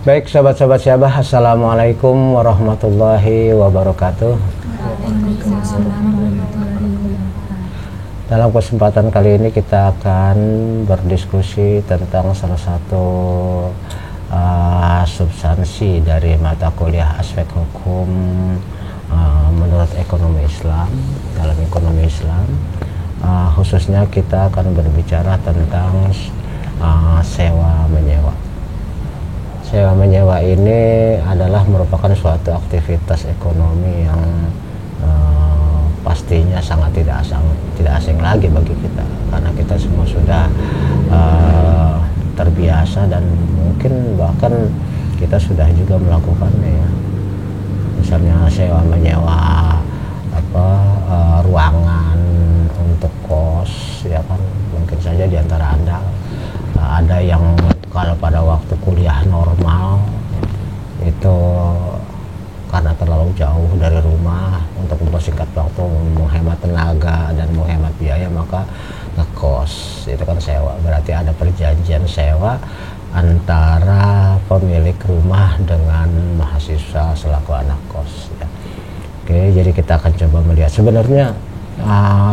Baik sahabat-sahabat Syabah, Assalamualaikum warahmatullahi wabarakatuh. Dalam kesempatan kali ini kita akan berdiskusi tentang salah satu substansi dari mata kuliah aspek hukum menurut ekonomi Islam. Dalam ekonomi Islam khususnya kita akan berbicara tentang sewa menyewa. Sewa menyewa ini adalah merupakan suatu aktivitas ekonomi yang pastinya sangat tidak asing lagi bagi kita, karena kita semua sudah terbiasa dan mungkin bahkan kita sudah juga melakukannya ya. Misalnya sewa menyewa ruangan untuk kos ya kan, mungkin saja di antara Anda ada yang kalau pada waktu kuliah normal itu karena terlalu jauh dari rumah, untuk mempersingkat waktu, menghemat tenaga dan menghemat biaya, maka ngekos. Itu kan sewa, berarti ada perjanjian sewa antara pemilik rumah dengan mahasiswa selaku anak kos ya. Oke, jadi kita akan coba melihat sebenarnya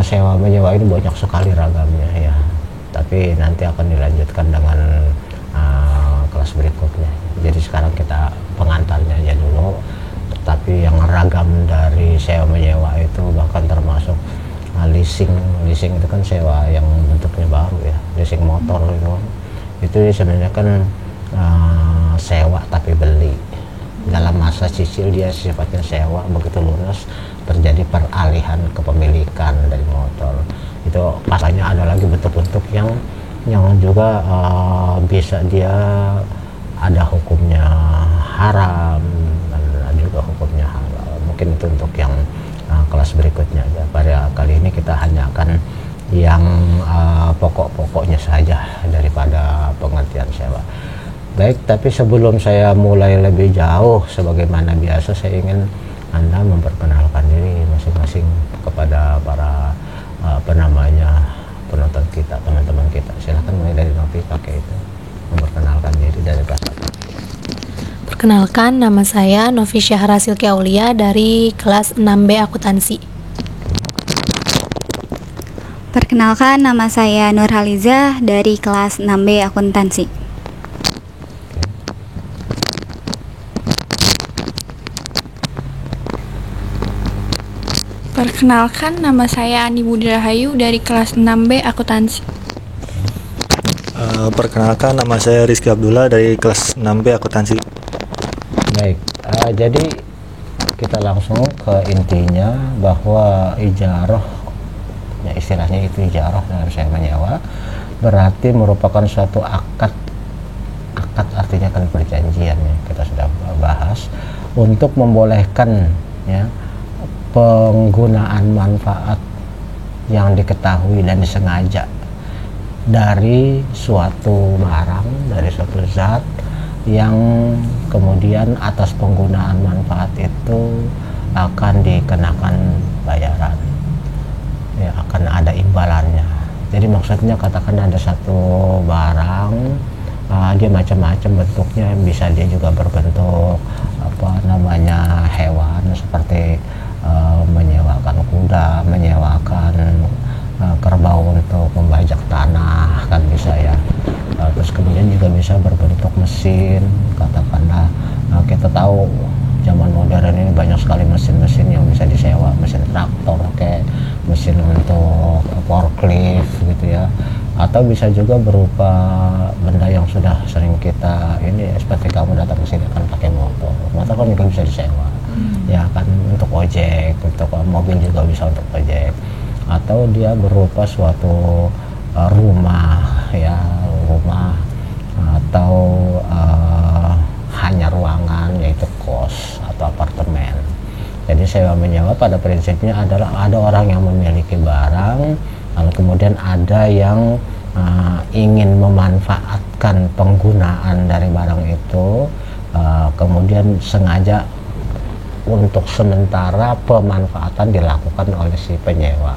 sewa menyewa ini banyak sekali ragamnya ya, tapi nanti akan dilanjutkan dengan kelas berikutnya. Jadi sekarang kita pengantarnya aja dulu. Tapi yang ragam dari sewa menyewa itu bahkan termasuk leasing itu kan sewa yang bentuknya baru ya, leasing motor itu sebenarnya kan sewa tapi beli. Dalam masa cicil dia sifatnya sewa, begitu lunas terjadi peralihan kepemilikan dari motor. Itu pasalnya ada lagi bentuk-bentuk yang juga bisa dia ada hukumnya haram dan ada juga hukumnya halal. Mungkin itu untuk yang kelas berikutnya ya. Pada kali ini kita hanya akan yang pokok-pokoknya saja daripada pengertian sewa. Baik, tapi sebelum saya mulai lebih jauh, sebagaimana biasa saya ingin Anda memperkenalkan diri masing-masing kepada para penonton kita, teman-teman kita. Silahkan mulai dari Novi, pakai itu memperkenalkan diri dari kelas. Perkenalkan, nama saya Novi Syahra Silki Aulia dari kelas 6B Akuntansi. Perkenalkan, nama saya Nurhaliza dari kelas 6B Akuntansi. Perkenalkan, nama saya Ani Budi Rahayu dari kelas 6B Akuntansi. Perkenalkan, nama saya Rizky Abdullah dari kelas 6B Akuntansi. Baik, jadi kita langsung ke intinya bahwa ijarah, ya istilahnya itu ijarah dalam sewa menyewa, berarti merupakan suatu akad artinya kan perjanjian ya, kita sudah bahas, untuk membolehkan ya penggunaan manfaat yang diketahui dan disengaja dari suatu barang, dari suatu zat, yang kemudian atas penggunaan manfaat itu akan dikenakan bayaran ya, akan ada imbalannya. Jadi maksudnya katakan ada satu barang, dia macam-macam bentuknya, bisa dia juga berbentuk hewan seperti menyewakan kuda, menyewakan kerbau untuk membajak tanah kan bisa ya. Terus kemudian juga bisa berbentuk mesin, katakanlah kita tahu zaman modern ini banyak sekali mesin-mesin yang bisa disewa, mesin traktor kayak mesin untuk forklift gitu ya, atau bisa juga berupa benda yang sudah sering kita ini, seperti kamu datang ke sini kan pakai motor kan juga bisa disewa ya kan, untuk ojek, untuk mobil juga bisa untuk ojek, atau dia berupa suatu rumah atau hanya ruangan, yaitu kos atau apartemen. Jadi sewa menyewa pada prinsipnya adalah ada orang yang memiliki barang, lalu kemudian ada yang ingin memanfaatkan penggunaan dari barang itu, kemudian sengaja untuk sementara pemanfaatan dilakukan oleh si penyewa.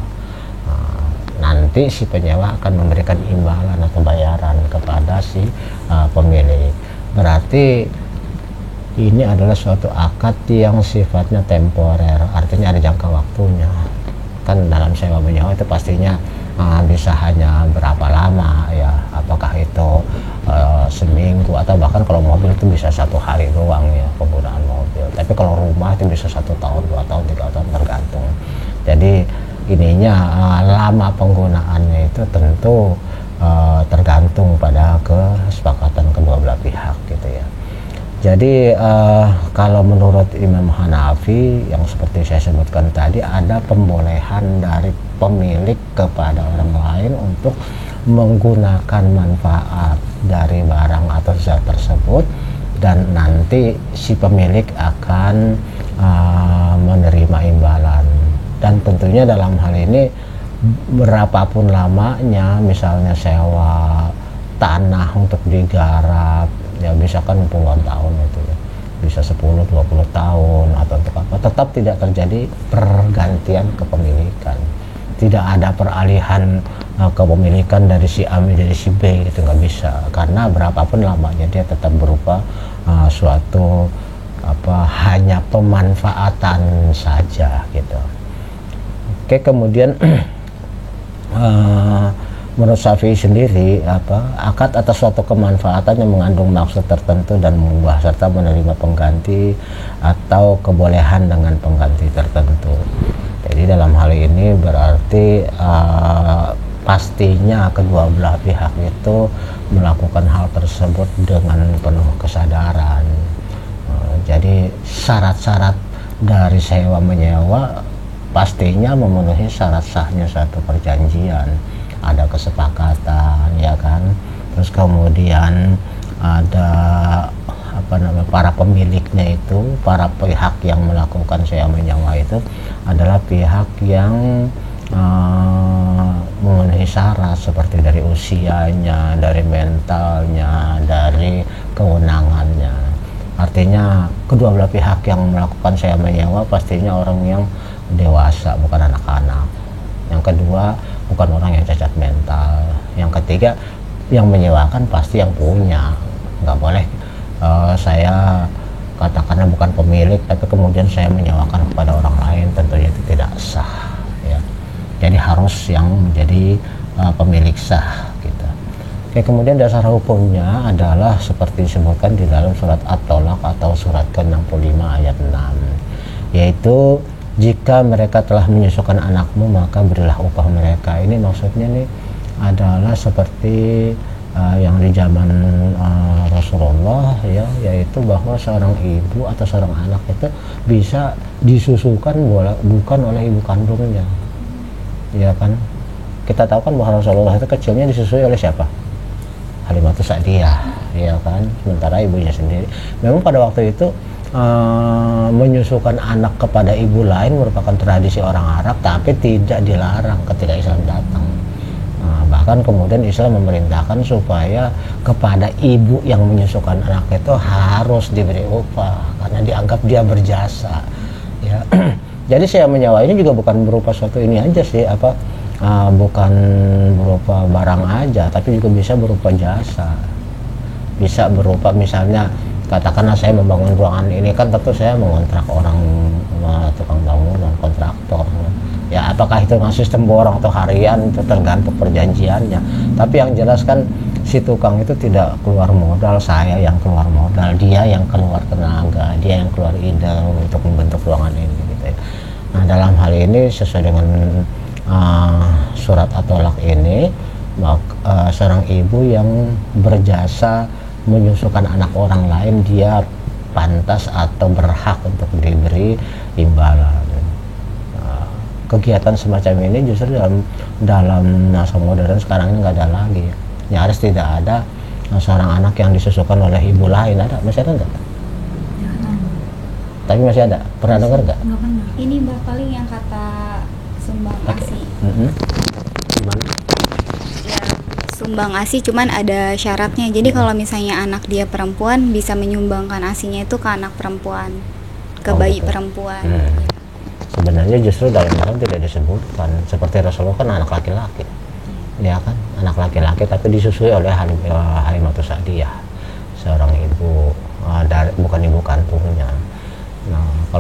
Nanti si penyewa akan memberikan imbalan atau bayaran kepada si pemilik. Berarti ini adalah suatu akad yang sifatnya temporer, artinya ada jangka waktunya. Kan dalam sewa menyewa itu pastinya bisa hanya berapa lama ya, apakah itu seminggu atau bahkan kalau mobil itu bisa 1 hari doang ya penggunaan mobil, tapi kalau rumah itu bisa 1 tahun, 2 tahun, 3 tahun tergantung. Jadi ininya lama penggunaannya itu tentu tergantung pada kesepakatan kedua belah pihak gitu ya. Jadi kalau menurut Imam Hanafi yang seperti saya sebutkan tadi, ada pembolehan dari pemilik kepada orang lain untuk menggunakan manfaat dari barang atau zat tersebut, dan nanti si pemilik akan menerima imbalan. Dan tentunya dalam hal ini berapapun lamanya, misalnya sewa tanah untuk digarap ya bisa kan puluhan tahun itu ya, bisa 10-20 tahun atau untuk apa, tetap tidak terjadi pergantian kepemilikan, tidak ada peralihan kepemilikan dari si A menjadi si B, gitu nggak bisa, karena berapapun lamanya dia tetap berupa suatu hanya pemanfaatan saja gitu. Oke, kemudian menurut Syafi'i sendiri akad atas suatu kemanfaatan yang mengandung maksud tertentu dan mengubah serta menerima pengganti atau kebolehan dengan pengganti tertentu. Jadi dalam hal ini berarti pastinya kedua belah pihak itu melakukan hal tersebut dengan penuh kesadaran. Jadi syarat-syarat dari sewa menyewa pastinya memenuhi syarat sahnya satu perjanjian. Ada kesepakatan ya kan, terus kemudian ada para pemiliknya itu, para pihak yang melakukan sewa menyewa itu adalah pihak yang memenuhi syarat seperti dari usianya, dari mentalnya, dari kewenangannya. Artinya kedua belah pihak yang melakukan sewa menyewa pastinya orang yang dewasa, bukan anak-anak. Yang kedua, bukan orang yang cacat mental. Yang ketiga, yang menyewakan pasti yang punya. Nggak boleh saya katakanlah bukan pemilik tapi kemudian saya menyewakan kepada orang lain, tentunya itu tidak sah ya. Jadi harus yang menjadi pemilik sah gitu. Oke, kemudian dasar hukumnya adalah seperti disebutkan di dalam surat At-Tolaq atau surat ke-65 ayat 6, yaitu jika mereka telah menyusukan anakmu maka berilah upah mereka. Ini maksudnya nih adalah seperti yang di zaman Rasulullah ya, yaitu bahwa seorang ibu atau seorang anak itu bisa disusukan bukan oleh ibu kandungnya ya kan. Kita tahu kan bahwa Rasulullah itu kecilnya disusui oleh siapa? Halimatus Sa'diyah ya kan, sementara ibunya sendiri memang pada waktu itu menyusukan anak kepada ibu lain merupakan tradisi orang Arab, tapi tidak dilarang ketika Islam datang. Bahkan kemudian Islam memerintahkan supaya kepada ibu yang menyusukan anak itu harus diberi upah karena dianggap dia berjasa ya. Jadi saya menyewa ini juga bukan berupa suatu ini aja sih bukan berupa barang aja, tapi juga bisa berupa jasa, bisa berupa misalnya katakanlah saya membangun ruangan ini kan tentu saya mengontrak orang tukang bangunan, kontraktor ya, apakah itu sistem borong atau harian itu tergantung perjanjiannya, tapi yang jelas kan si tukang itu tidak keluar modal, saya yang keluar modal, dia yang keluar tenaga, dia yang keluar ide untuk membentuk ruangan ini gitu ya. Nah dalam hal ini sesuai dengan surat At-Tolaq ini seorang ibu yang berjasa menyusukan anak orang lain dia pantas atau berhak untuk diberi imbalan. Kegiatan semacam ini justru dalam masa modern sekarang ini nggak ada lagi, nyaris tidak ada seorang anak yang disusukan oleh ibu lain. Ada? Masih ada nggak? Tapi masih ada. Pernah dengar nggak? Nggak pernah. Ini paling yang kata sumbang asi. Gimana? Ya, sumbang asi cuman ada syaratnya. Jadi kalau misalnya anak dia perempuan bisa menyumbangkan asinya itu ke anak perempuan, ke bayi gitu. perempuan. Sebenarnya justru dalam Islam tidak disebutkan, seperti Rasulullah kan anak laki-laki ya kan, anak laki-laki tapi disusui oleh Halimatus Sa'diyah, seorang ibu bukan ibu kandung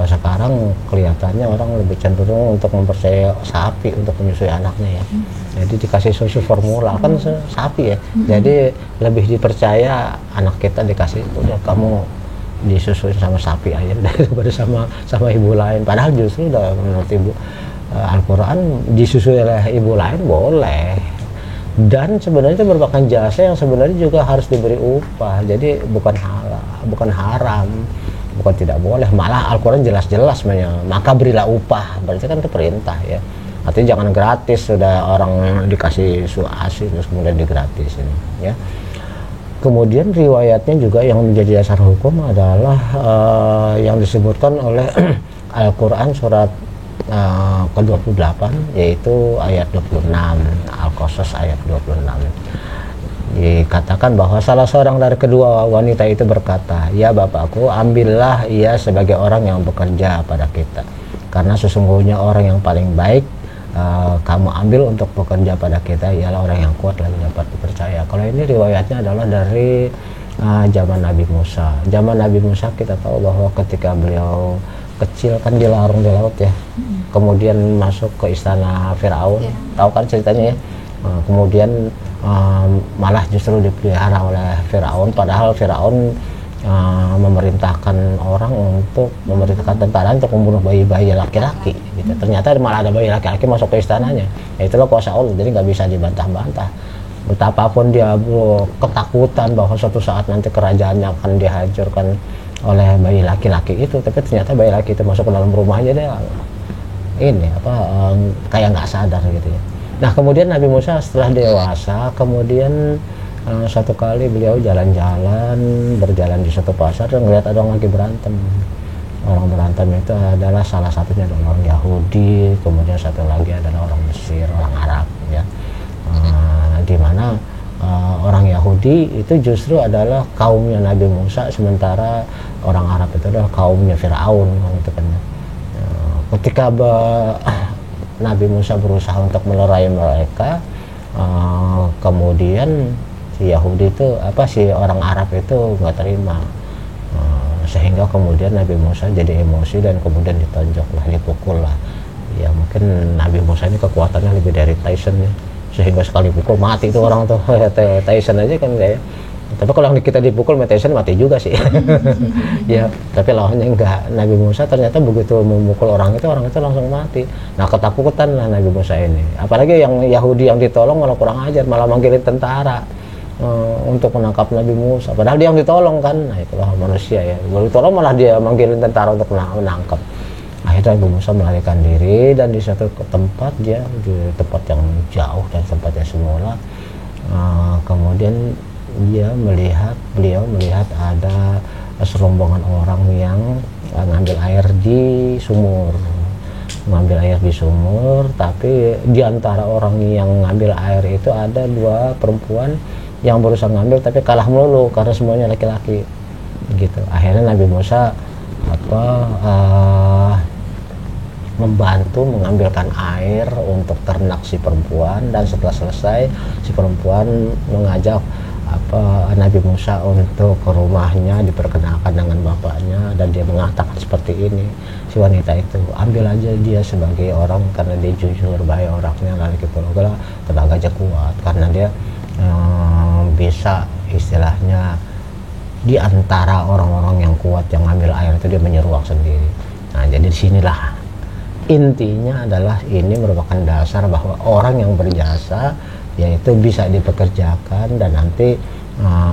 kalau sekarang kelihatannya orang lebih cenderung untuk mempercayai sapi untuk menyusui anaknya ya. Jadi dikasih susu formula kan sapi ya. Jadi lebih dipercaya anak kita dikasih udah kamu disusuin sama sapi aja daripada sama ibu lain. Padahal justru udah menurut ibu Al-Quran disusui oleh ibu lain boleh. Dan sebenarnya itu merupakan jasa yang sebenarnya juga harus diberi upah. Jadi bukan haram, bukan tidak boleh. Malah Al-Quran jelas-jelas maka berilah upah. Berarti kan itu perintah ya. Artinya jangan gratis, sudah orang dikasih susu ASI terus kemudian digratisin ya. Kemudian riwayatnya juga yang menjadi dasar hukum adalah yang disebutkan oleh Al-Quran surat ke-28 yaitu ayat 26, Al-Qasas ayat 26. Dikatakan bahwa salah seorang dari kedua wanita itu berkata, "Ya bapakku, ambillah ia sebagai orang yang bekerja pada kita, karena sesungguhnya orang yang paling baik kamu ambil untuk bekerja pada kita ialah orang yang kuat lagi dapat dipercaya." Kalau ini riwayatnya adalah dari zaman Nabi Musa. Zaman Nabi Musa kita tahu bahwa ketika beliau kecil kan dilarung di laut ya, kemudian masuk ke istana Firaun, tahu kan ceritanya ya. Kemudian malah justru dipelihara oleh Firaun, padahal Firaun memerintahkan orang untuk memerintahkan tentara untuk membunuh bayi-bayi laki-laki gitu. Ternyata malah ada bayi laki-laki masuk ke istananya. Ya, itulah kuasa Allah, jadi nggak bisa dibantah-bantah. Betapapun dia ketakutan bahwa suatu saat nanti kerajaannya akan dihancurkan oleh bayi laki-laki itu, tapi ternyata bayi laki itu masuk ke dalam rumahnya, dia ini kayak nggak sadar gitu ya. Nah kemudian Nabi Musa setelah dewasa, kemudian suatu kali beliau jalan-jalan, berjalan di suatu pasar dan melihat ada orang lagi berantem. Orang berantem itu adalah salah satunya adalah orang Yahudi, kemudian satu lagi adalah orang Mesir, orang Arab ya. Di mana orang Yahudi itu justru adalah kaumnya Nabi Musa, sementara orang Arab itu adalah kaumnya Firaun gitu kan. Ketika Nabi Musa berusaha untuk melerai mereka, kemudian si Yahudi itu si orang Arab itu nggak terima, sehingga kemudian Nabi Musa jadi emosi dan kemudian ditonjok lah, dipukul lah ya. Mungkin Nabi Musa ini kekuatannya lebih dari Tyson ya, sehingga sekali pukul mati itu orang tuh. Tyson aja kan kayak, tapi kalau kita dipukul Tyson mati juga sih. Ya tapi lawannya enggak. Nabi Musa ternyata begitu memukul orang itu langsung mati. Nah ketakutan lah Nabi Musa ini, apalagi yang Yahudi yang ditolong malah kurang ajar, malah manggilin tentara untuk menangkap Nabi Musa, padahal dia yang ditolong kan. Nah itulah manusia ya, baru ditolong malah dia manggilin tentara untuk menangkap. Akhirnya Nabi Musa melarikan diri, dan di satu tempat, dia di tempat yang jauh dan tempatnya semula, kemudian beliau melihat ada serombongan orang yang ngambil air di sumur, tapi di antara orang yang ngambil air itu ada dua perempuan yang berusaha ngambil tapi kalah melulu karena semuanya laki-laki gitu. Akhirnya Nabi Musa membantu mengambilkan air untuk ternak si perempuan, dan setelah selesai si perempuan mengajak Nabi Musa untuk ke rumahnya, diperkenalkan dengan bapaknya, dan dia mengatakan seperti ini, si wanita itu, ambil aja dia sebagai orang karena dia jujur, baik orangnya, lalu pula tenaganya kuat karena dia bisa istilahnya di antara orang-orang yang kuat yang ngambil air itu dia menyeruak sendiri. Nah jadi disinilah intinya adalah ini merupakan dasar bahwa orang yang berjasa yaitu bisa dipekerjakan dan nanti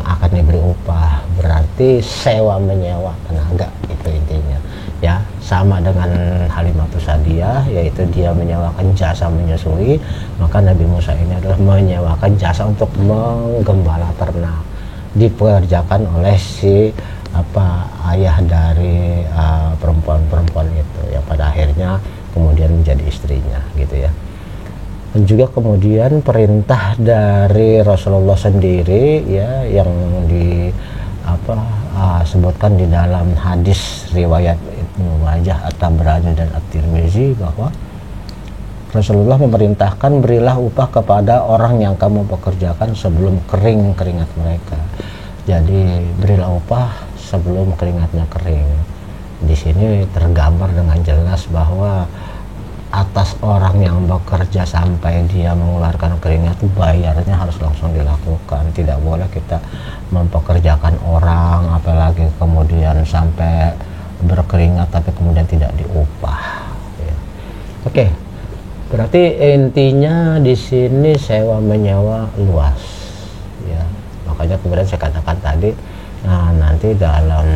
akan diberi upah, berarti sewa menyewa tenaga, itu intinya ya. Sama dengan Halimatus Sa'diyah, yaitu dia menyewakan jasa menyusui, maka Nabi Musa ini adalah menyewakan jasa untuk menggembala ternak, dipekerjakan oleh si ayah dari perempuan-perempuan itu ya, pada akhirnya kemudian menjadi istrinya gitu ya. Dan juga kemudian perintah dari Rasulullah sendiri ya, yang sebutkan di dalam hadis riwayat Ibnu Majah, At-Tabrani dan At-Tirmizi, bahwa Rasulullah memerintahkan berilah upah kepada orang yang kamu pekerjakan sebelum kering keringat mereka. Jadi berilah upah sebelum keringatnya kering. Di sini tergambar dengan jelas bahwa atas orang yang bekerja sampai dia mengeluarkan keringat itu bayarnya harus langsung dilakukan. Tidak boleh kita mempekerjakan orang apalagi kemudian sampai berkeringat tapi kemudian tidak diupah ya. Oke, berarti intinya di sini sewa menyewa luas ya, makanya kemudian saya katakan tadi nanti dalam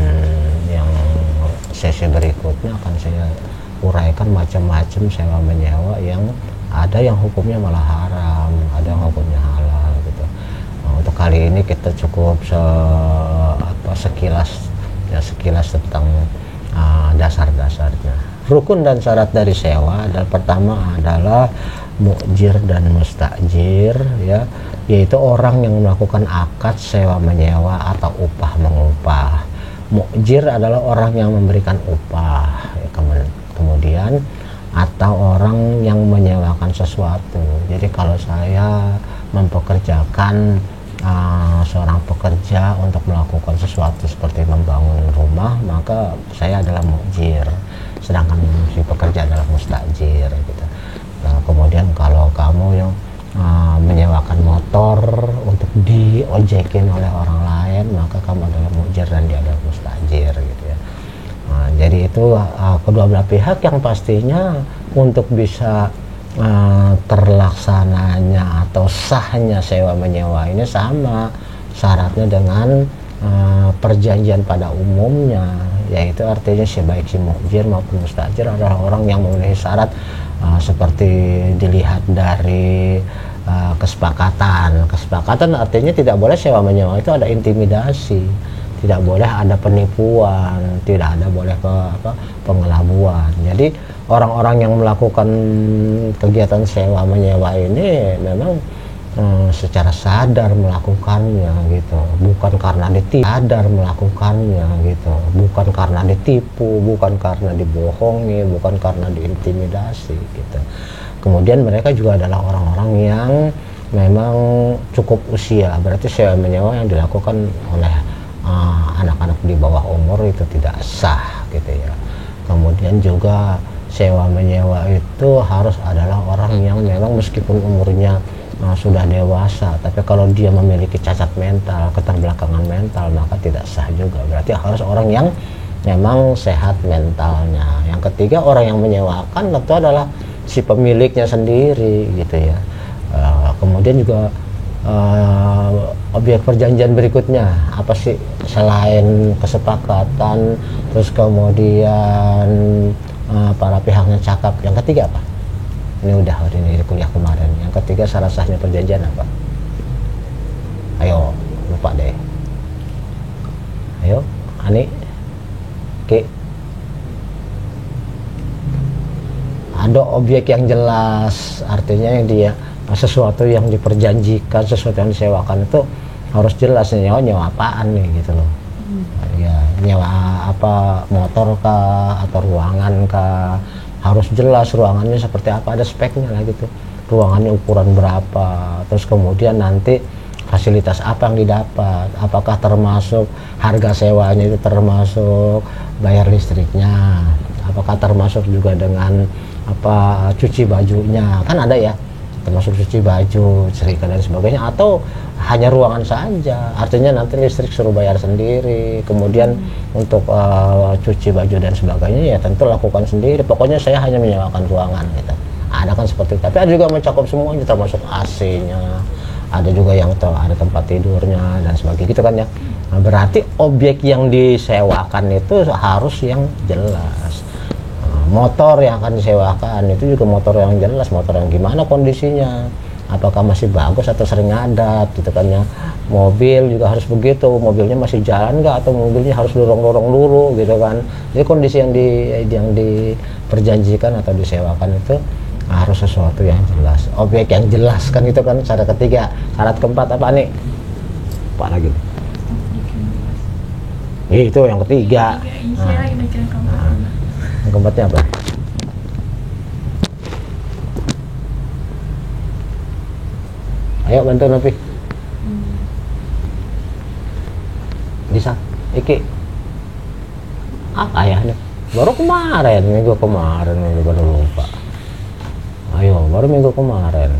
yang sesi berikutnya akan saya uraikan macam-macam sewa menyewa yang ada yang hukumnya malah haram, ada yang hukumnya halal gitu. Untuk kali ini kita cukup sekilas tentang dasar-dasarnya. Rukun dan syarat dari sewa adalah pertama adalah mu'jir dan mustajir ya, yaitu orang yang melakukan akad sewa menyewa atau upah mengupah. Mu'jir adalah orang yang memberikan upah ya, kemudian atau orang yang menyewakan sesuatu. Jadi kalau saya mempekerjakan seorang pekerja untuk melakukan sesuatu seperti membangun rumah, maka saya adalah mu'jir, sedangkan si pekerja adalah mustajir gitu. Kemudian kalau kamu yang menyewakan motor untuk diojekin oleh orang lain, maka kamu adalah mu'jir dan dia adalah mustajir gitu ya. Jadi itu kedua belah pihak yang pastinya untuk bisa terlaksananya atau sahnya sewa menyewa ini sama syaratnya dengan perjanjian pada umumnya, yaitu artinya baik si mu'jir maupun mustajir adalah orang yang memenuhi syarat seperti dilihat dari kesepakatan artinya tidak boleh sewa menyewa itu ada intimidasi, tidak boleh ada penipuan, tidak ada boleh pengelabuan. Jadi orang-orang yang melakukan kegiatan sewa menyewa ini memang secara sadar melakukannya gitu, bukan karena bukan karena ditipu, bukan karena dibohongi, bukan karena diintimidasi gitu. Kemudian mereka juga adalah orang-orang yang memang cukup usia, berarti sewa menyewa yang dilakukan oleh anak-anak di bawah umur itu tidak sah gitu ya. Kemudian juga sewa menyewa itu harus adalah orang yang memang meskipun umurnya sudah dewasa, tapi kalau dia memiliki cacat mental, keterbelakangan mental, maka tidak sah juga. Berarti harus orang yang memang sehat mentalnya. Yang ketiga, orang yang menyewakan tentu adalah si pemiliknya sendiri gitu ya. Kemudian juga objek perjanjian berikutnya apa sih selain kesepakatan, terus kemudian para pihaknya cakap. Yang ketiga apa? Ini udah ini kuliah kemarin. Yang ketiga syarat sahnya perjanjian apa? Ayo, lupa deh. Ayo, Ani, Ki. Ada objek yang jelas, artinya yang dia sesuatu yang diperjanjikan, sesuatu yang disewakan itu harus jelas nyewa apaan nih gitu loh. Ya, nyewa apa, motor kah atau ruangan kah, harus jelas ruangannya seperti apa, ada speknya lah gitu, ruangannya ukuran berapa, terus kemudian nanti fasilitas apa yang didapat, apakah termasuk harga sewanya itu termasuk bayar listriknya, apakah termasuk juga dengan apa cuci bajunya, kan ada ya, termasuk cuci baju, setrika dan sebagainya, atau hanya ruangan saja, artinya nanti listrik suruh bayar sendiri, kemudian untuk cuci baju dan sebagainya ya tentu lakukan sendiri, pokoknya saya hanya menyewakan ruangan gitu. Ada kan seperti itu, tapi ada juga mencakup semuanya termasuk AC-nya, ada juga yang ada tempat tidurnya dan sebagainya gitu kan ya. Nah, berarti objek yang disewakan itu harus yang jelas. Motor yang akan disewakan itu juga motor yang jelas, motor yang gimana kondisinya, apakah masih bagus atau sering ngadat gitu kan ya. Mobil juga harus begitu, mobilnya masih jalan nggak atau mobilnya harus dorong-dorong dulu gitu kan. Jadi kondisi yang diperjanjikan atau disewakan itu harus sesuatu yang jelas, objek yang jelas kan, itu kan syarat ketiga. Syarat keempat apa nih? Apa lagi? Itu yang ketiga. Yang keempatnya apa? Ayo bantu Nopi. Bisa. Iki. Apa ayahnya? Baru kemarin, minggu kemarin, minggu baru lupa. Ayo, baru minggu kemarin.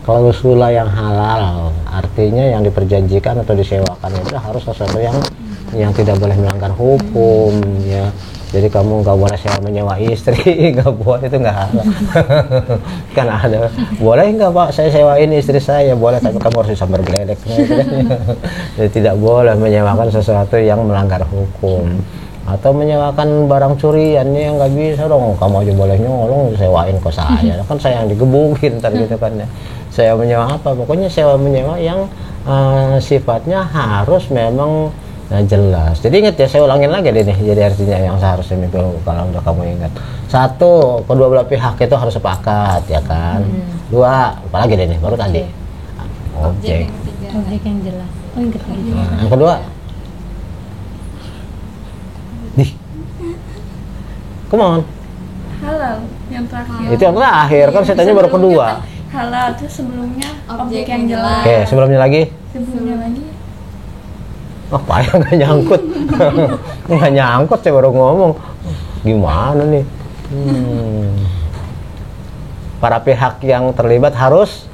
Klausula yang halal, artinya yang diperjanjikan atau disewakan itu harus sesuatu yang tidak boleh melanggar hukum, ya. Jadi kamu nggak boleh sewa menyewa istri, nggak boleh, itu nggak halal. Kan ada, boleh nggak Pak saya sewain istri saya, boleh, tapi kamu harus bisa bergeledek. Jadi tidak boleh menyewakan sesuatu yang melanggar hukum. Atau menyewakan barang curian, ya nggak bisa dong, kamu aja boleh nyolong sewain ke saya, kan saya yang digebukin ntar gitu kan ya. Saya menyewa apa, pokoknya sewa menyewa yang sifatnya harus memang jelas. Jadi ingat ya, saya ulangin lagi deh nih, jadi artinya yang seharusnya minggu kalau udah kamu ingat. Satu, kedua belah pihak itu harus sepakat, ya kan. Dua, apalagi deh nih, baru tadi objek yang jelas. Oh, yang ketiga. Yang kedua, come on, Halal yang terakhir. itu yang terakhir kan, saya tanya baru kedua. Halal terus sebelumnya objek yang jelas. Oke, sebelumnya lagi Sebelumnya lagi apa ya, nggak nyangkut. Nggak nyangkut, saya baru ngomong gimana nih. Para pihak yang terlibat harus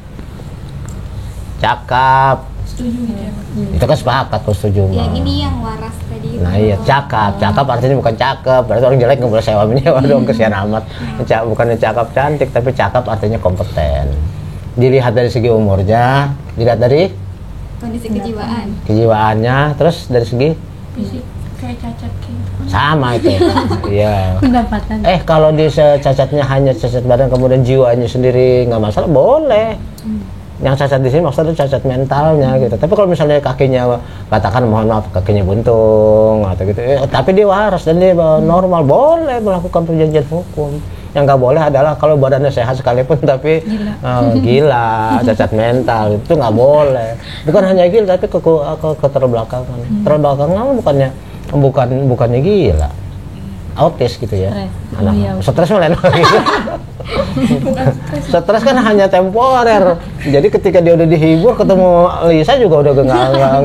cakap. setuju gitu ya. Itu kan sepakat, tuh setuju Yang mah. ini yang waras tadi itu. Nah iya, cakap artinya bukan cakep, berarti orang jelek nggak boleh sewa menyewa dong, kesian amat. Bukannya cakap cantik, tapi cakap artinya kompeten. Dilihat dari segi umurnya, dilihat dari Kondisi kejiwaan. kejiwaannya, terus dari segi Fisik kayak cacat gitu. sama itu. Iya. Pendapatan. Kalau di cacatnya hanya cacat badan, kemudian jiwanya sendiri nggak masalah, boleh. Yang cacat di sini maksudnya cacat mentalnya gitu. Tapi kalau misalnya kakinya, katakan mohon maaf kakinya buntung atau gitu, tapi dia waras dan dia normal, boleh melakukan perjanjian hukum. Yang nggak boleh adalah kalau badannya sehat sekalipun tapi gila, cacat mental, itu nggak boleh. Bukan hanya gila tapi keterbelakangan. Terbelakangan bukannya gila, autis gitu ya. Stres malah. Stres kan hanya temporer. Jadi ketika dia udah dihibur ketemu Lisa juga udah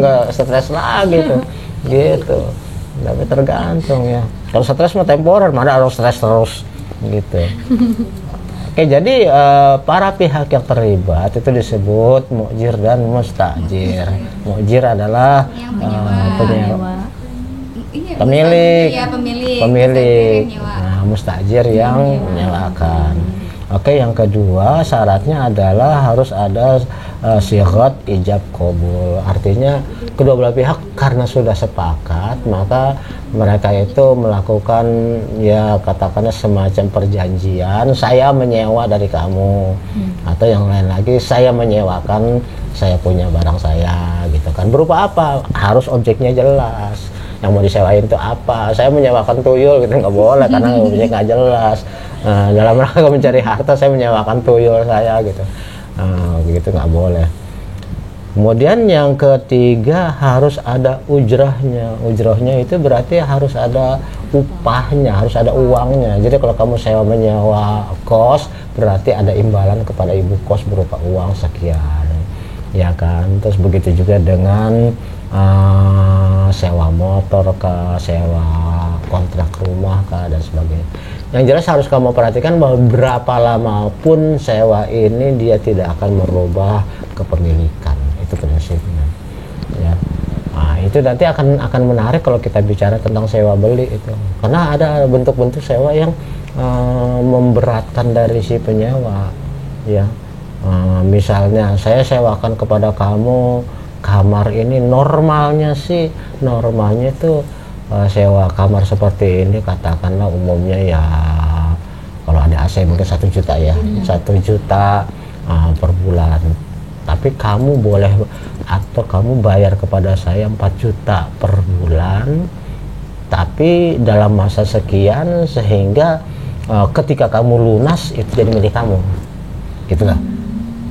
nggak stres lagi tuh. Gitu. Tapi tergantung ya. Kalau stres mah temporer, mana harus stres terus gitu. Oke, jadi para pihak yang terlibat itu disebut mu'jir dan mustajir. Mu'jir adalah Yang menyewa. pemilik. Iya, pemilik. Pemilik. Mustajir yang nyewa. Nah, mustajir yang menyewakan. Oke, yang kedua syaratnya adalah harus ada sighat ijab qabul. Artinya kedua belah pihak karena sudah sepakat, maka mereka itu melakukan ya katakanlah semacam perjanjian, saya menyewa dari kamu. Atau yang lain lagi, saya menyewakan, saya punya barang saya gitu kan. Berupa apa? Harus objeknya jelas. Yang mau disewain itu apa? Saya menyewakan tuyul gitu, nggak boleh karena objeknya nggak jelas. Dalam rangka mencari harta saya menyewakan tuyul saya gitu, begitu nggak boleh. Kemudian yang ketiga harus ada ujrahnya. Ujrahnya itu berarti harus ada upahnya, harus ada uangnya. Jadi kalau kamu sewa menyewa kos berarti ada imbalan kepada ibu kos berupa uang sekian, ya kan. Terus begitu juga dengan sewa motor kah, sewa kontrak rumah kah, dan sebagainya. Yang jelas harus kamu perhatikan bahwa berapa lama pun sewa ini dia tidak akan merubah kepemilikan. Itu prinsipnya. Ya. Nah, itu nanti akan menarik kalau kita bicara tentang sewa beli itu. Karena ada bentuk-bentuk sewa yang memberatkan dari si penyewa. Ya. Misalnya saya sewakan kepada kamu kamar ini, normalnya itu sewa kamar seperti ini katakanlah umumnya ya kalau ada AC mungkin 1 juta ya, 1 juta per bulan. Tapi kamu boleh atau kamu bayar kepada saya 4 juta per bulan, tapi dalam masa sekian sehingga ketika kamu lunas itu jadi milik kamu, gitu lah.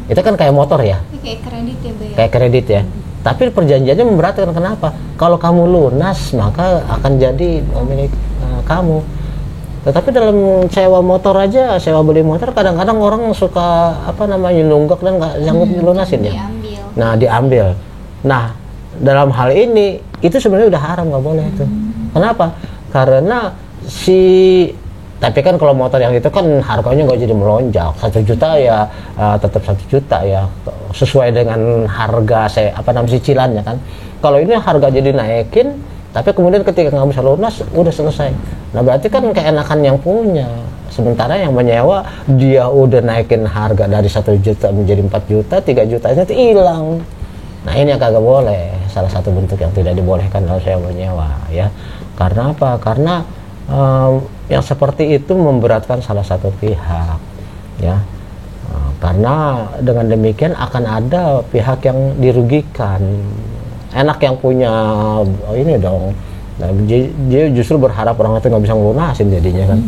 Itu kan kayak motor ya, Kayak kredit ya, Bay. kayak kredit ya. Tapi perjanjiannya memberatkan, kenapa? Kalau kamu lunas maka akan jadi milik kamu. Tetapi dalam sewa motor aja, sewa beli motor kadang-kadang orang suka nunggak dan nggak sanggup lunasin ya. Diambil. Nah, diambil. Nah, dalam hal ini itu sebenarnya udah haram, nggak boleh itu. Kenapa? Karena tapi kan kalau motor yang itu kan harganya nggak jadi melonjak 1 juta ya, tetap 1 juta ya, sesuai dengan harga cicilannya kan. Kalau ini harga jadi naikin, tapi kemudian ketika nggak bisa lunas udah selesai. Nah berarti kan keenakan yang punya, sementara yang menyewa dia udah naikin harga dari 1 juta menjadi 4 juta, 3 jutanya itu hilang. Nah ini yang kagak boleh, salah satu bentuk yang tidak dibolehkan dalam sewa menyewa ya. Karena apa? Karena yang seperti itu memberatkan salah satu pihak ya. Karena dengan demikian akan ada pihak yang dirugikan. Enak yang punya ini dong. Nah, dia justru berharap orang itu nggak bisa ngelunasin jadinya kan.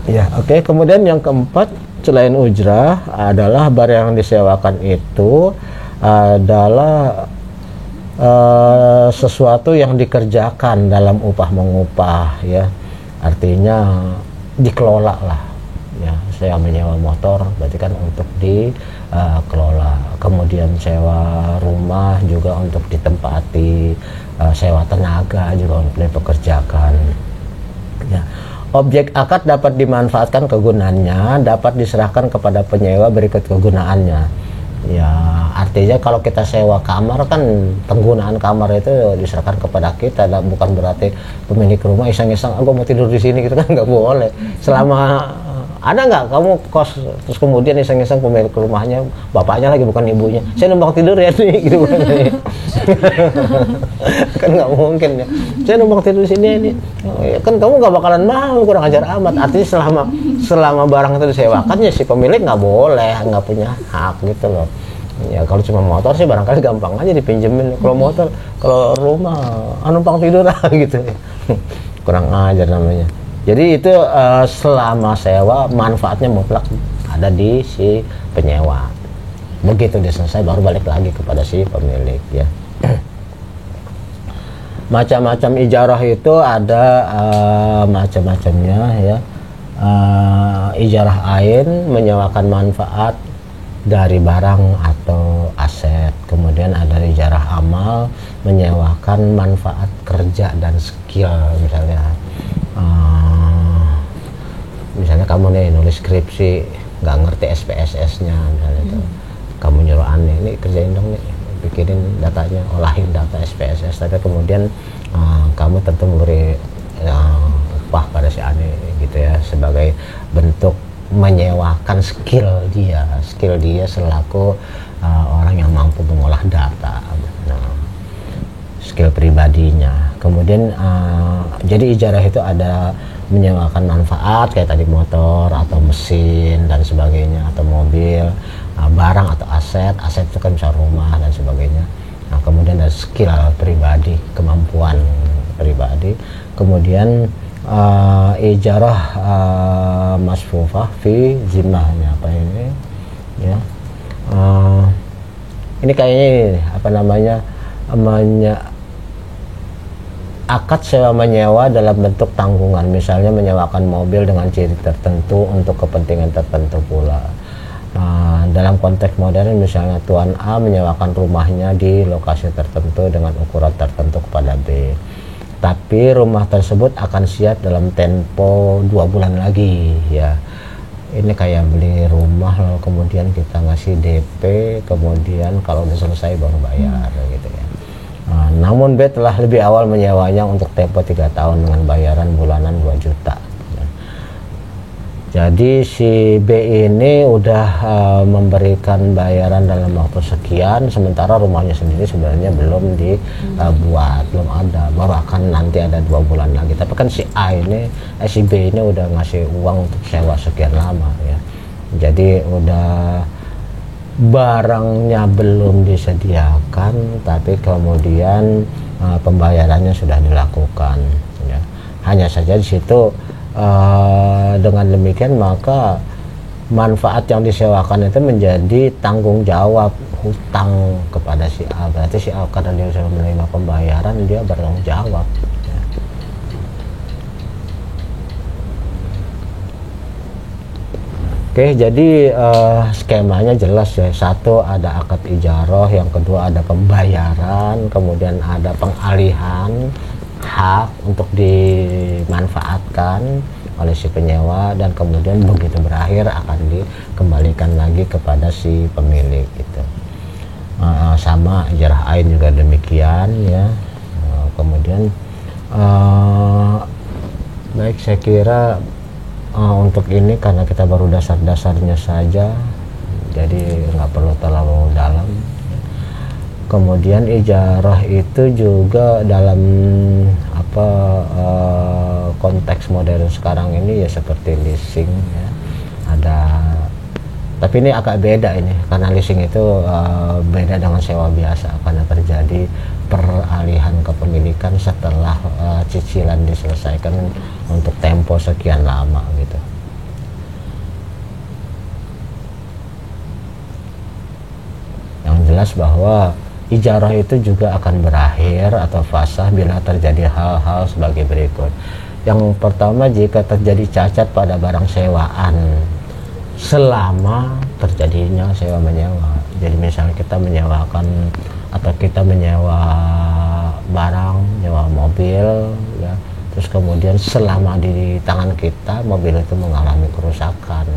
Ya, oke. Kemudian yang keempat, selain ujrah adalah barang yang disewakan itu adalah sesuatu yang dikerjakan dalam upah mengupah ya, artinya dikelola lah ya. Saya menyewa motor berarti kan untuk dikelola, kemudian sewa rumah juga untuk ditempati, sewa tenaga juga untuk dipekerjakan ya. Objek akad dapat dimanfaatkan kegunaannya, dapat diserahkan kepada penyewa berikut kegunaannya. Ya, artinya kalau kita sewa kamar kan penggunaan kamar itu diserahkan kepada kita, bukan berarti pemilik rumah iseng-iseng aku mau tidur di sini gitu kan, nggak boleh. Selama ada nggak kamu kos terus kemudian iseng-iseng pemilik rumahnya bapaknya lagi bukan ibunya, saya numpang tidur ya nih gitu kan nggak mungkin ya, saya numpang tidur di sini ini kan kamu nggak bakalan mau, kurang ajar amat. Artinya selama barang itu disewakan ya si pemilik nggak boleh, nggak punya hak gitu loh ya. Kalau cuma motor sih barangkali gampang aja dipinjemin, kalau motor, kalau rumah numpang tidur gitu kurang ajar namanya. Jadi itu selama sewa manfaatnya mutlak ada di si penyewa. Begitu dia selesai baru balik lagi kepada si pemilik ya. Macam-macam ijarah itu ada macam-macamnya ya. Ijarah ain menyewakan manfaat dari barang atau aset. Kemudian ada ijarah amal menyewakan manfaat kerja dan skill. Misalnya kamu nih nulis skripsi nggak ngerti SPSS-nya misalnya itu, kamu nyuruh aneh ini kerjain dong nih, bikinin datanya, olahin data SPSS, tapi kemudian kamu tentu memberi upah pada si aneh gitu ya, sebagai bentuk menyewakan skill dia selaku orang yang mampu mengolah data, skill pribadinya. Kemudian jadi ijarah itu ada menyewakan manfaat kayak tadi motor atau mesin dan sebagainya, atau mobil, barang atau aset itu kan bisa rumah dan sebagainya. Nah, kemudian ada skill pribadi, kemampuan pribadi. Kemudian ijarah masfufah fi zimmahnya apa ini ya, ini kayaknya ini, apa namanya akad sewa menyewa dalam bentuk tanggungan, misalnya menyewakan mobil dengan ciri tertentu untuk kepentingan tertentu pula. Dalam konteks modern misalnya Tuan A menyewakan rumahnya di lokasi tertentu dengan ukuran tertentu kepada B, tapi rumah tersebut akan siap dalam tempo 2 bulan lagi ya. Ini kayak beli rumah lalu kemudian kita ngasih DP, kemudian kalau udah selesai baru bayar gitu ya. Namun B telah lebih awal menyewanya untuk tempo 3 tahun dengan bayaran bulanan 2 juta. Jadi si B ini udah memberikan bayaran dalam waktu sekian, sementara rumahnya sendiri sebenarnya belum dibuat, belum ada, baru akan nanti ada 2 bulan lagi. Tapi kan si si B ini udah ngasih uang untuk sewa sekian lama ya. Jadi udah barangnya belum disediakan, tapi kemudian pembayarannya sudah dilakukan ya. Hanya saja di situ dengan demikian maka manfaat yang disewakan itu menjadi tanggung jawab hutang kepada si A. Berarti si A karena dia sudah menerima pembayaran, dia bertanggung jawab ya. Oke, jadi skemanya jelas ya. Satu, ada akad ijaroh, yang kedua ada pembayaran, kemudian ada pengalihan hak untuk dimanfaatkan oleh si penyewa, dan kemudian begitu berakhir akan dikembalikan lagi kepada si pemilik gitu. Sama ijarah ain juga demikian ya. Kemudian baik, saya kira untuk ini karena kita baru dasar-dasarnya saja, jadi nggak perlu terlalu dalam. Kemudian ijarah itu juga dalam konteks modern sekarang ini ya seperti leasing ya. Tapi ini agak beda ini, karena leasing itu beda dengan sewa biasa, karena terjadi peralihan kepemilikan setelah cicilan diselesaikan untuk tempo sekian lama gitu. Yang jelas bahwa ijarah itu juga akan berakhir atau fasah bila terjadi hal-hal sebagai berikut. Yang pertama, jika terjadi cacat pada barang sewaan selama terjadinya sewa menyewa. Jadi misalnya kita menyewakan atau kita menyewa barang, nyewa mobil ya, terus kemudian selama di tangan kita mobil itu mengalami kerusakan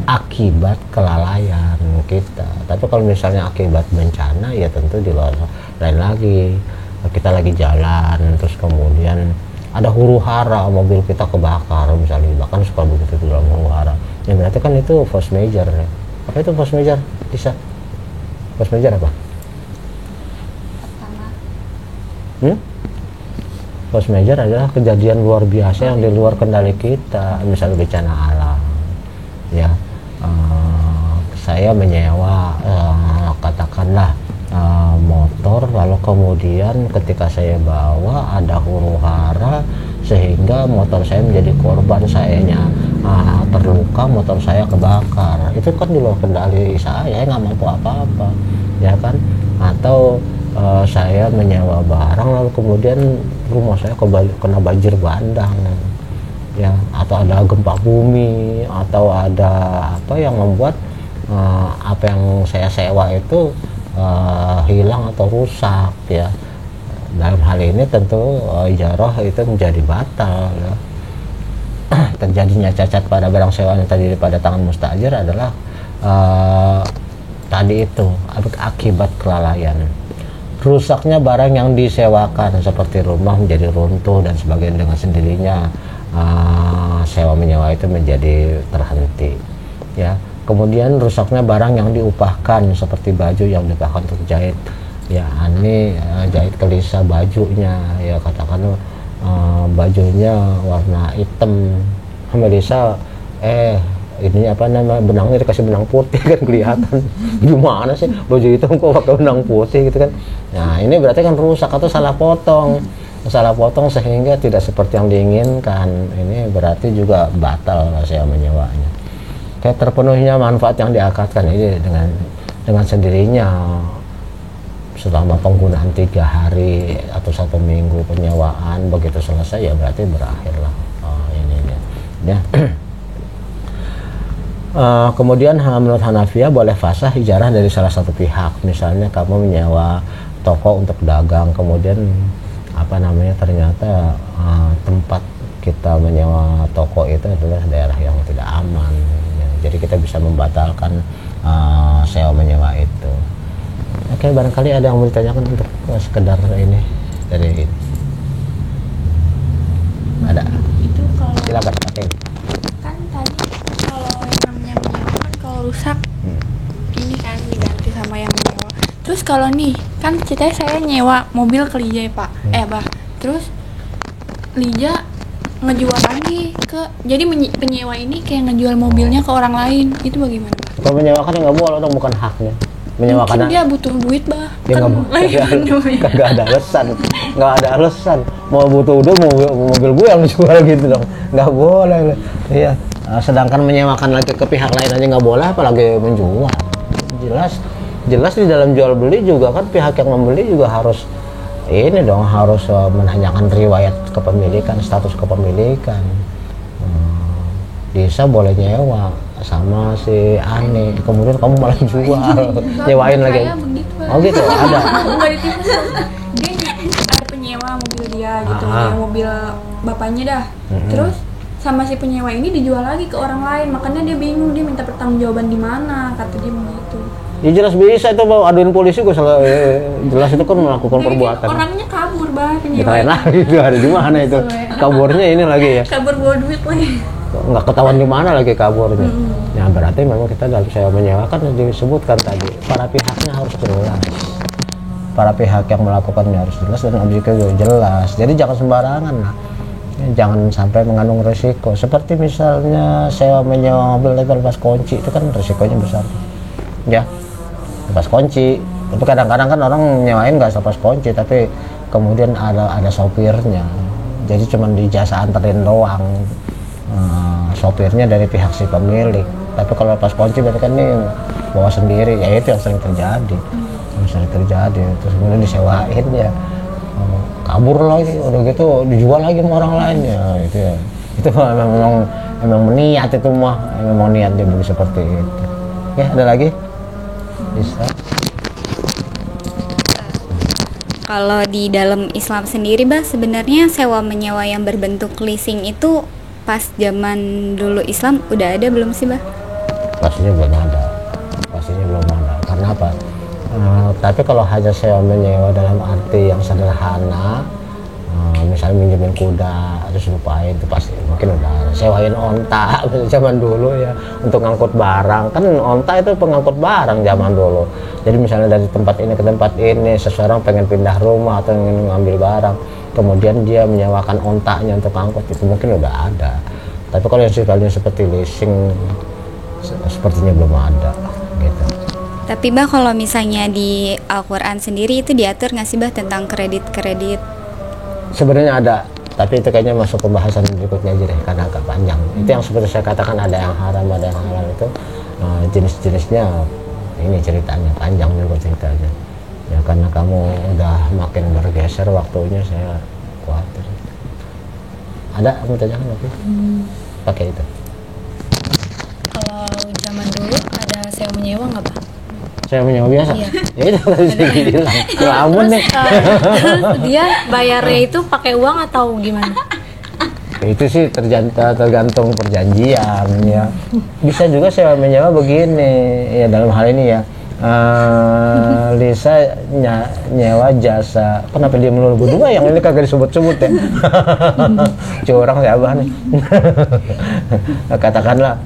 akibat kelalaian kita. Tapi kalau misalnya akibat bencana ya tentu di luar lain lagi. Kita lagi jalan terus kemudian ada huru hara, mobil kita kebakar misalnya, bahkan suka begitu di dalam huru hara, ya berarti kan itu force major ya. Apa itu force major? Bisa force major apa? Force major adalah kejadian luar biasa yang di luar kendali kita, misalnya bencana alam ya. Saya menyewa katakanlah motor, lalu kemudian ketika saya bawa ada huru hara sehingga motor saya menjadi korban, sayanya terluka, motor saya kebakar. Itu kan di luar kendali saya nggak mampu apa-apa ya kan. Atau saya menyewa barang lalu kemudian rumah saya kena banjir bandang ya, atau ada gempa bumi, atau ada apa yang membuat apa yang saya sewa itu hilang atau rusak ya. Dalam hal ini tentu ijarah itu menjadi batal ya. Terjadinya cacat pada barang sewaan yang tadi pada tangan mustajir adalah tadi itu akibat kelalaian. Rusaknya barang yang disewakan seperti rumah menjadi runtuh dan sebagainya, dengan sendirinya sewa menyewa itu menjadi terhenti ya. Kemudian rusaknya barang yang diupahkan seperti baju yang diupahkan untuk jahit ya, ini jahit kelisa bajunya ya, katakan bajunya warna hitam, Melisa ini apa nama benangnya dikasih benang putih kan kelihatan. Gimana sih baju hitam kok pakai benang putih gitu kan. Nah ini berarti kan rusak atau salah potong sehingga tidak seperti yang diinginkan. Ini berarti juga batal sewa menyewanya. Kayak terpenuhinya manfaat yang diakatkan ini dengan sendirinya selama penggunaan 3 hari atau 1 minggu penyewaan, begitu selesai ya berarti berakhirlah ini ya. Kemudian menurut Hanafiyah boleh fasah ijarah dari salah satu pihak. Misalnya kamu menyewa toko untuk dagang, kemudian ternyata tempat kita menyewa toko itu adalah daerah yang tidak aman ya. Jadi kita bisa membatalkan sewa menyewa itu. Oke, barangkali ada yang mau ditanyakan untuk sekedar ini dari ada. Itu kalau Silakan pakai. kan tadi kalau yang namanya menyewa kan kalau rusak ini kan diganti sama yang menyewa. Terus kalau nih kan ceritanya saya nyewa mobil ke Lija ya Pak, terus Lija ngejual lagi jadi penyewa ini kayak ngejual mobilnya ke orang lain, itu bagaimana Pak? Kalau menyewakan ya nggak boleh dong, bukan haknya. Menyewakan Mungkin dia butuh duit bah, dia kan lagi nggak ada alasan mau butuh duit mobil gue yang dijual gitu dong, nggak boleh iya. Sedangkan menyewakan lagi ke pihak lain aja nggak boleh, apalagi menjual. Jelas di dalam jual beli juga kan pihak yang membeli juga harus menanyakan riwayat kepemilikan, status kepemilikan. Lisa boleh nyewa sama si Ani, kemudian kamu malah jual, nyewain lagi. Saya begitu. Oh gitu, ada. Enggak ditipu. Dia ada penyewa mobil dia gitu, yang mobil bapaknya dah. Terus sama si penyewa ini dijual lagi ke orang lain, makanya dia bingung, dia minta pertanggungjawaban di mana, kata dia begitu. Ya jelas bisa itu mau aduin polisi gue salah, jelas itu kan melakukan Jadi perbuatan. orangnya kabur bah Kita penyewa. lain lagi itu ada di mana itu? Kaburnya ini lagi ya. Kabur bawa duit lagi. Nggak ketahuan di mana lagi kaburnya. Ya berarti memang kita dalam sewa menyewa kan disebutkan tadi para pihaknya harus jelas. Para pihak yang melakukannya harus jelas dan objeknya juga jelas. Jadi jangan sembarangan lah. Ya, jangan sampai mengandung resiko. Seperti misalnya sewa menyewa mobil tapi lepas kunci itu kan resikonya besar. Ya, lepas kunci. Tapi kadang-kadang kan orang nyewain nggak lepas kunci, tapi kemudian ada sopirnya. Jadi cuma di jasa anterin doang. Sopirnya dari pihak si pemilik, tapi kalau lepas kunci berarti kan ini bawa sendiri, ya itu yang sering terjadi. Terus kemudian disewain ya, kabur lagi, udah gitu dijual lagi sama orang lain ya, itu memang niat itu mah, memang niat dia beli seperti itu. Ya ada lagi bisa. Kalau di dalam Islam sendiri bah, sebenarnya sewa menyewa yang berbentuk leasing itu pas zaman dulu Islam udah ada belum sih bah? Pastinya belum ada. Karena apa? Tapi kalau hanya sewa menyewa dalam arti yang sederhana, misalnya minjemin kuda terus lupain, itu pasti mungkin udah ada. Sewain onta zaman dulu ya untuk ngangkut barang, kan onta itu pengangkut barang zaman dulu. Jadi misalnya dari tempat ini ke tempat ini, seseorang pengen pindah rumah atau ingin ngambil barang, kemudian dia menyewakan ontanya untuk angkut, itu mungkin udah ada. Tapi kalau yang sifatnya seperti leasing sepertinya belum ada gitu. Tapi bah kalau misalnya di Al-Quran sendiri itu diatur nggak sih bah tentang kredit-kredit? Sebenarnya ada, tapi itu kayaknya masuk pembahasan berikutnya aja deh karena agak panjang. Itu yang seperti saya katakan, ada yang haram, ada yang halal, itu jenis-jenisnya ini ceritanya panjang juga ceritanya. Ya karena kamu udah makin bergeser waktunya, saya khawatir. Ada kamu tanyakan lagi? Pakai itu. Kalau zaman dulu ada sewa menyewa nggak Pak? Saya menyewa biasa. Iya. Ya itu tadi saya bilang. Lamun deh. Terus dia bayarnya itu pakai uang atau gimana? Itu sih tergantung perjanjian ya. Bisa juga sewa menyewa begini ya, dalam hal ini ya. Lisa nyewa jasa. Kenapa dia melulu berdua yang ini kagak disebut-sebut ya? Curang ya abah nih. Katakanlah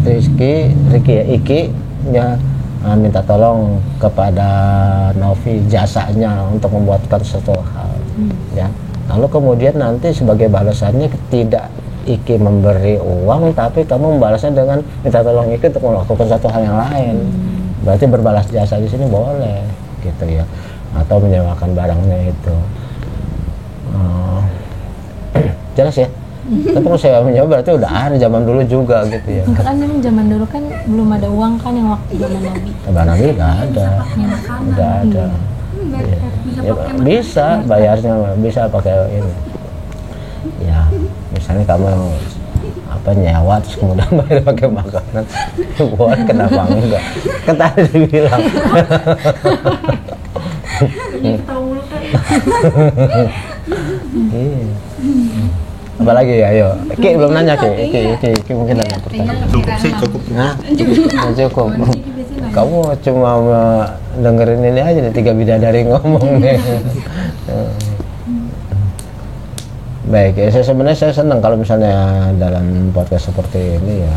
Iki ya, minta tolong kepada Novi jasanya untuk membuatkan sesuatu hal ya. Lalu kemudian nanti sebagai balasannya tidak Iki memberi uang, tapi kamu membalasnya dengan minta tolong Iki untuk melakukan satu hal yang lain. Berarti berbalas jasa di sini boleh gitu ya, atau menyewakan barangnya itu. Jelas ya. Tapi kalau saya menyewa berarti udah ada zaman dulu juga gitu ya. Kan memang zaman dulu kan belum ada uang kan yang waktu zaman Nabi. Zaman Nabi udah ada. Ya. Ya, bisa bayarnya, bisa pakai ini. Ya, misalnya kamu nyewa terus kemudian bayar pakai makanan, boleh, kenapa enggak? Kan tadi dibilang. Iya. Apalagi ya, ayo. Ki belum nanya Ki mungkin ada pertanyaan. Cukup. Nah, cukup. Kamu cuma dengerin ini aja nih, 3 bidadari ngomong nih. Baik, ya sebenarnya saya senang kalau misalnya dalam podcast seperti ini ya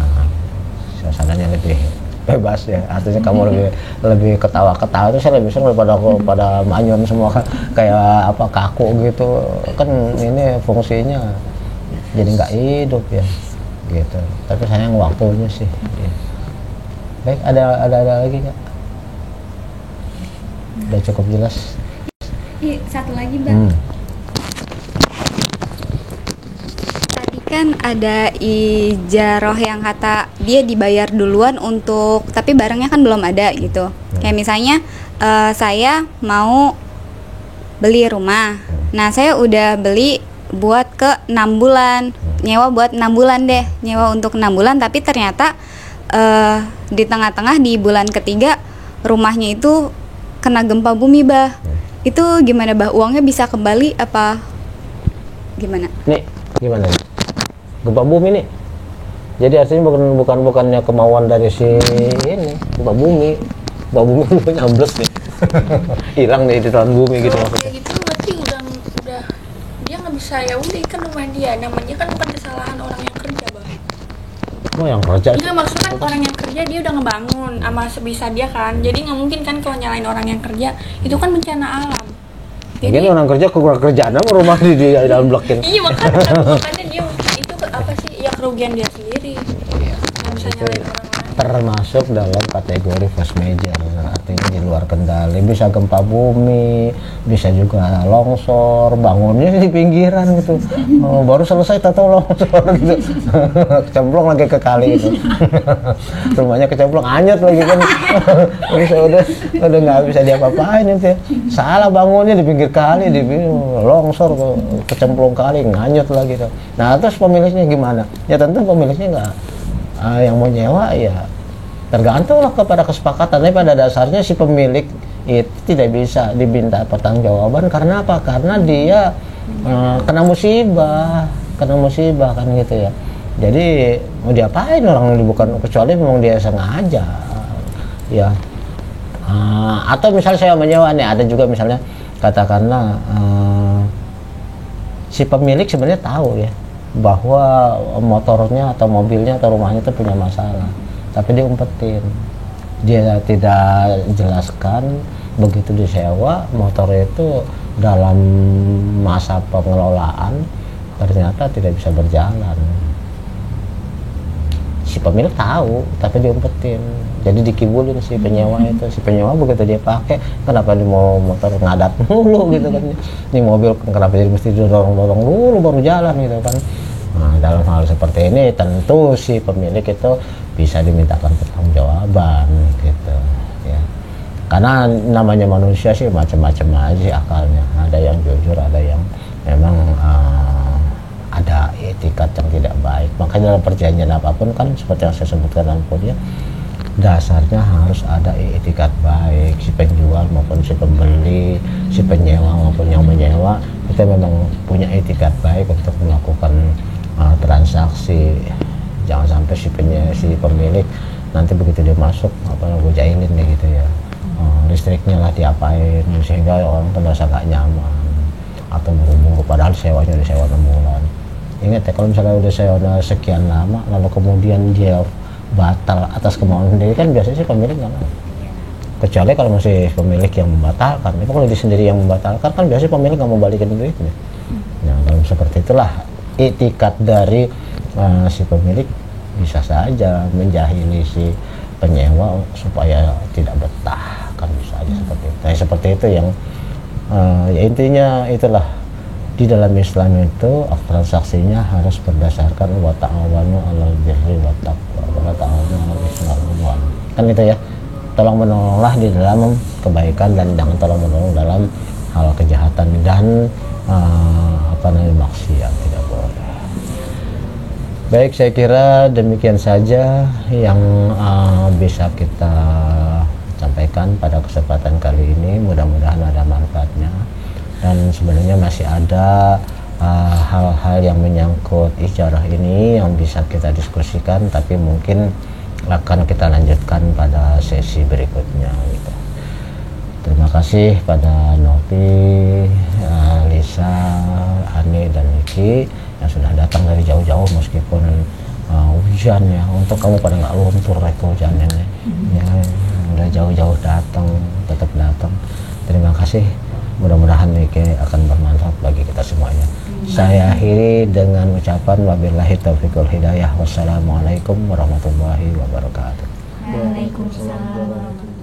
suasananya lebih bebas ya. Artinya kamu lebih ketawa-ketawa, itu saya lebih senang pada manyun semua kayak apa kaku gitu. Kan ini fungsinya jadi nggak hidup ya gitu. Tapi sayang waktunya sih ya. Baik, ada lagi nggak? Udah cukup jelas. Satu lagi bang. Tadi kan ada ijaroh yang kata dia dibayar duluan untuk, tapi barangnya kan belum ada gitu. Kayak misalnya saya mau beli rumah. Nah saya udah beli buat ke 6 bulan, nyewa buat 6 bulan deh, nyewa untuk 6 bulan, tapi ternyata di tengah-tengah di bulan ketiga rumahnya itu kena gempa bumi, Bah. Itu gimana, Bah? Uangnya bisa kembali apa gimana? Nih, gimana nih? Gempa bumi nih. Jadi artinya bukannya kemauan dari si ini, gempa bumi. Gempa bumi punya ambles nih. Hilang nih di dalam bumi gitu maksudnya. Kayak gitu berarti udah dia nggak bisa, ya udah kan rumah dia, namanya kan bukan kesalahan orang yang kerja, Bang. Oh, yang kerja. Enggak, maksudnya kan orang yang kerja dia udah ngebangun sama sebisa dia kan, jadi nggak mungkin kan kalau nyalain orang yang kerja, itu kan bencana alam. Mungkin orang kerja kurang kerjaan apa rumah di dalam blok ini. Iya, makanya dia itu apa sih ya, kerugian dia sendiri. Nggak bisa nyalain orang lain. Termasuk dalam kategori force major, artinya di luar kendali, bisa gempa bumi, bisa juga longsor, bangunnya di pinggiran gitu. Baru selesai tahu longsor gitu. Kecemplung lagi ke kali itu. Rumahnya kecemplung, anyut lagi kan. udah nggak bisa diapa-apain itu ya. Salah bangunnya di pinggir kali, di longsor, kecemplung kali, nganyut lagi tuh. Nah, terus pemiliknya gimana? Ya tentu pemiliknya nggak, yang mau nyewa ya tergantunglah kepada kesepakatan. Tapi pada dasarnya si pemilik itu tidak bisa diminta pertanggungjawaban karena apa? Karena dia kena musibah kan gitu ya. Jadi mau diapain orang ini, bukan kecuali memang dia sengaja ya. Atau misalnya saya menyewa nih, ada juga misalnya katakanlah si pemilik sebenarnya tahu ya bahwa motornya atau mobilnya atau rumahnya itu punya masalah, tapi dia umpetin, dia tidak jelaskan. Begitu disewa motor itu dalam masa pengelolaan ternyata tidak bisa berjalan. Si pemilik tahu tapi diumpetin, jadi dikibulin si penyewa itu. Si penyewa begitu dia pakai, kenapa dia mau motor ngadat mulu gitu kan, ini mobil kenapa jadi mesti didorong-dorong dulu baru jalan gitu kan. Nah, dalam hal seperti ini tentu si pemilik itu bisa dimintakan pertanggungjawaban gitu ya, karena namanya manusia sih macam-macam aja akalnya. Ada yang jujur, ada yang memang ada etikat yang tidak baik. Makanya dalam perjanjian apapun kan seperti yang saya sebutkan dalam kuliah, dasarnya harus ada etikat baik. Si penjual maupun si pembeli, si penyewa maupun yang menyewa, kita memang punya etikat baik untuk melakukan transaksi. Jangan sampai si pemilik nanti begitu dia masuk gue jahilin deh gitu ya, listriknya lah diapain sehingga orang tuh merasa gak nyaman atau buru-buru padahal sewanya udah sewa 6 bulan. Ingat ya, kalau misalnya udah sewa sekian lama lalu kemudian dia batal atas kemauan sendiri, kan biasanya sih pemilik nggak mau. Kecuali kalau masih pemilik yang membatalkan. Tapi kalau dia sendiri yang membatalkan kan biasanya pemilik nggak mau balikin duitnya. Nah, dalam seperti itulah etikat dari si pemilik bisa saja menjahili si penyewa supaya tidak betah, kan bisa aja seperti itu. Nah, seperti itu yang ya intinya itulah, di dalam Islam itu transaksinya harus berdasarkan wa ta'awanu 'alal birri wat taqwa wa la ta'awanu 'alal itsmi wal 'udwan. Kan itu ya. Tolong menolonglah di dalam kebaikan dan jangan tolong menolong dalam hal kejahatan dan maksiat, tidak boleh. Baik, saya kira demikian saja yang bisa kita sampaikan pada kesempatan kali ini. Mudah-mudahan ada manfaatnya. Dan sebenarnya masih ada hal-hal yang menyangkut ijarah ini yang bisa kita diskusikan, tapi mungkin akan kita lanjutkan pada sesi berikutnya gitu. Terima kasih pada Novi, Lisa, Ani, dan Niki yang sudah datang dari jauh-jauh meskipun hujan ya. Untuk kamu pada nggak luntur itu hujannya nih. Ya, udah jauh-jauh datang, tetap datang. Terima kasih. Mudah-mudahan ini akan bermanfaat bagi kita semuanya. Saya akhiri dengan ucapan wabillahi taufiqul hidayah. Wassalamualaikum warahmatullahi wabarakatuh. Waalaikumsalam.